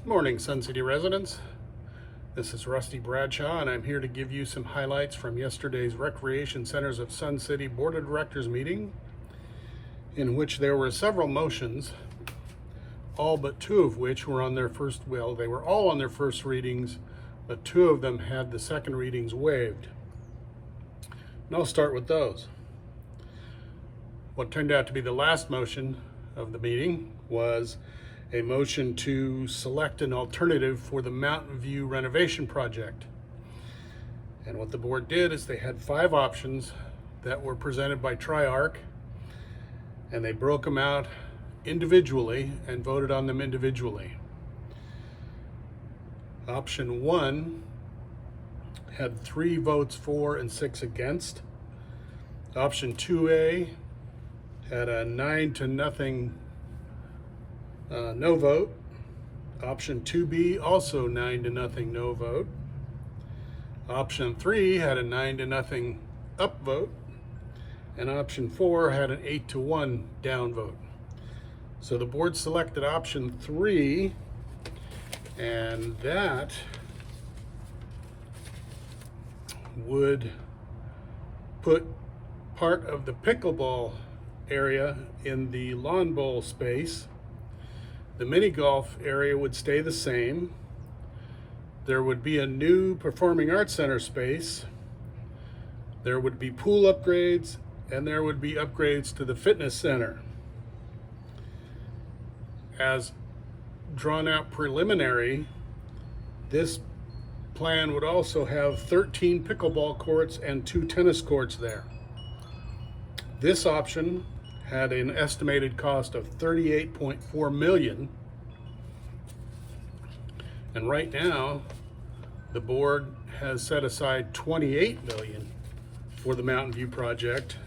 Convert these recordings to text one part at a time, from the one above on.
Good morning, Sun City residents. This is Rusty Bradshaw, and I'm here to give you some highlights from yesterday's Recreation Centers of Sun City Board of Directors meeting, in which there were several motions, all but two of which were on their first, well, they were all on their first readings, but two of them had the second readings waived. And I'll start with those. What turned out to be the last motion of the meeting was a motion to select an alternative for the Mountain View renovation project. And what the board did is they had 5 options that were presented by TriARC, and they broke them out individually and voted on them individually. Option 1 had 3 votes for and 6 against. Option 2A had a 9-0 no vote. Option 2B also 9-0 no vote. Option 3 had a 9-0 up vote, and option 4 had an 8-1 down vote. So the board selected option 3, and that would put part of the pickleball area in the lawn bowl space. The mini golf area would stay the same. There would be a new performing arts center space. There would be pool upgrades, and there would be upgrades to the fitness center. As drawn out preliminary, this plan would also have 13 pickleball courts and 2 tennis courts there. This option had an estimated cost of $38.4 million. And right now, the board has set aside $28 million for the Mountain View project.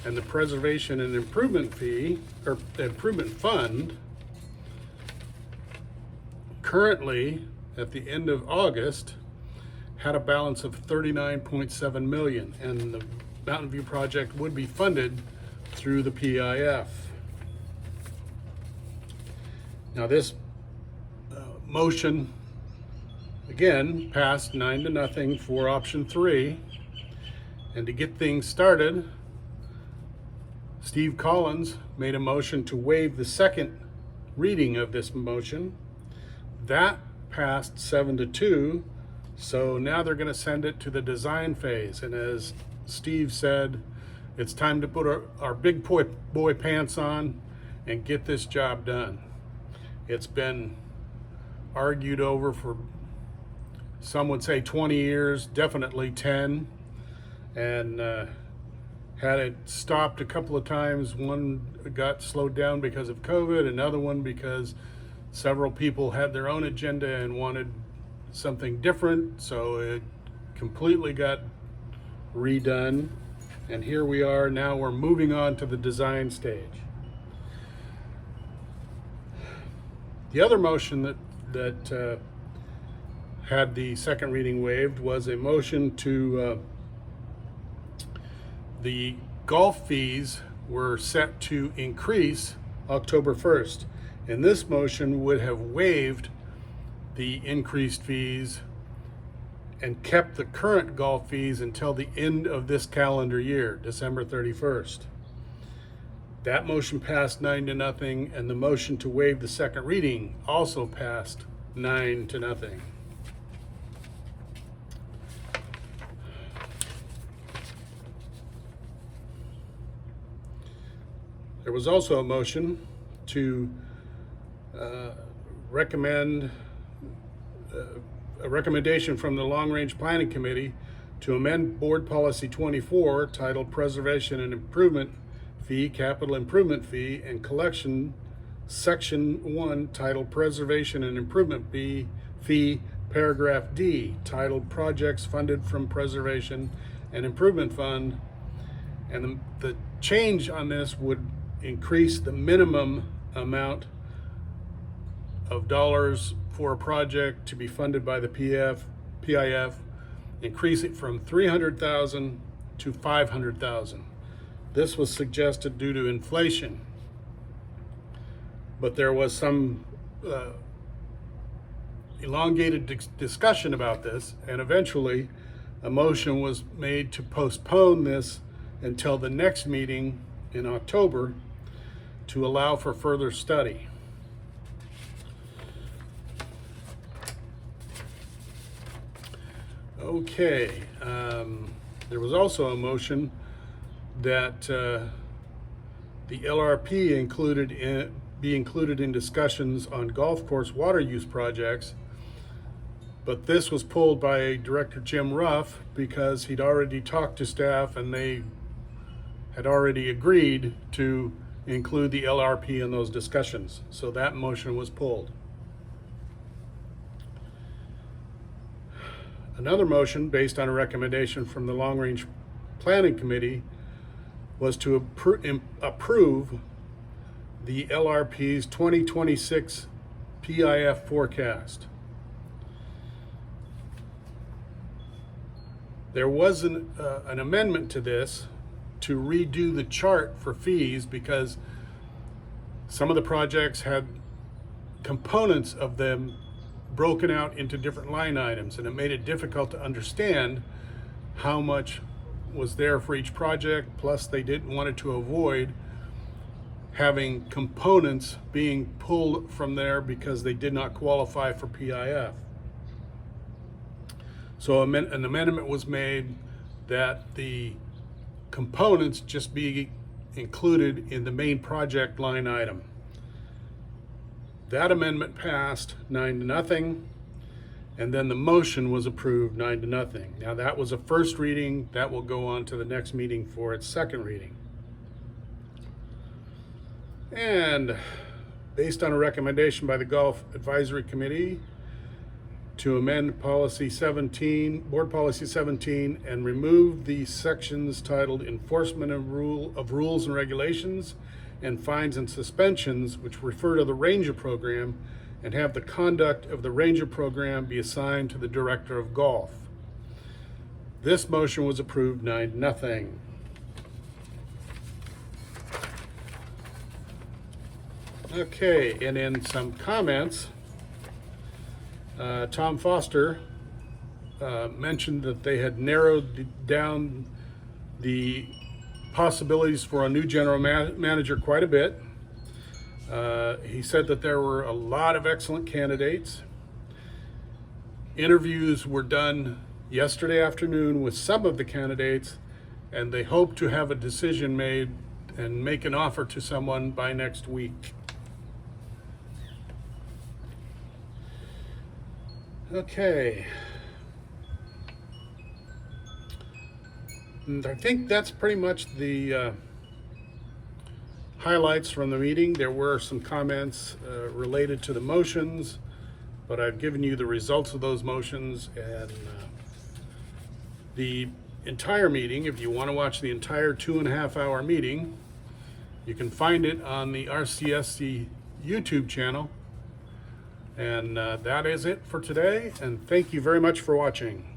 And the preservation and improvement fee, or improvement fund, currently at the end of August, had a balance of $39.7 million, and the Mountain View project would be funded through the PIF. Now this motion again passed 9-0 for option 3, and to get things started, Steve Collins made a motion to waive the second reading of this motion. That passed 7-2, so now they're going to send it to the design phase, and as Steve said, it's time to put our big boy pants on and get this job done. It's been argued over for, some would say 20 years, definitely 10, and had it stopped a couple of times. One got slowed down because of COVID, another one because several people had their own agenda and wanted something different, so it completely got redone. And here we are now, we're moving on to the design stage. The other motion that had the second reading waived was a motion to, the golf fees were set to increase October 1st. And this motion would have waived the increased fees and kept the current golf fees until the end of this calendar year, December 31st. That motion passed 9-0, and the motion to waive the second reading also passed 9-0. There was also a motion to recommend a recommendation from the Long Range Planning Committee to amend Board Policy 24 titled Preservation and Improvement Fee, Capital Improvement Fee, and Collection, Section 1 titled Preservation and Improvement Fee, Paragraph D titled Projects Funded from Preservation and Improvement Fund. And the change on this would increase the minimum amount of dollars for a project to be funded by the PIF, increase it from $300,000 to $500,000. This was suggested due to inflation, but there was some elongated discussion about this, and eventually a motion was made to postpone this until the next meeting in October to allow for further study. Okay, there was also a motion that the LRP be included in discussions on golf course water use projects, but this was pulled by Director Jim Ruff because he'd already talked to staff and they had already agreed to include the LRP in those discussions. So that motion was pulled. Another motion based on a recommendation from the Long Range Planning Committee was to approve the LRP's 2026 PIF forecast. There was an amendment to this to redo the chart for fees because some of the projects had components of them broken out into different line items, and it made it difficult to understand how much was there for each project. Plus, they wanted to avoid having components being pulled from there because they did not qualify for PIF. So an amendment was made that the components just be included in the main project line item. That amendment passed 9-0, and then the motion was approved 9-0. Now that was a first reading. That will go on to the next meeting for its second reading. And based on a recommendation by the Golf Advisory Committee to amend Policy 17, Board Policy 17, and remove the sections titled Enforcement of Rules and Regulations and Fines and Suspensions, which refer to the Ranger Program, and have the conduct of the Ranger Program be assigned to the Director of Golf. This motion was approved 9-0. Okay, and in some comments, Tom Foster mentioned that they had narrowed down the possibilities for a new general manager quite a bit. He said that there were a lot of excellent candidates. Interviews were done yesterday afternoon with some of the candidates, and they hope to have a decision made and make an offer to someone by next week. Okay. And I think that's pretty much the highlights from the meeting. There were some comments related to the motions, but I've given you the results of those motions, and the entire meeting, if you want to watch the entire 2.5-hour meeting, you can find it on the RCSC YouTube channel. And that is it for today, and thank you very much for watching.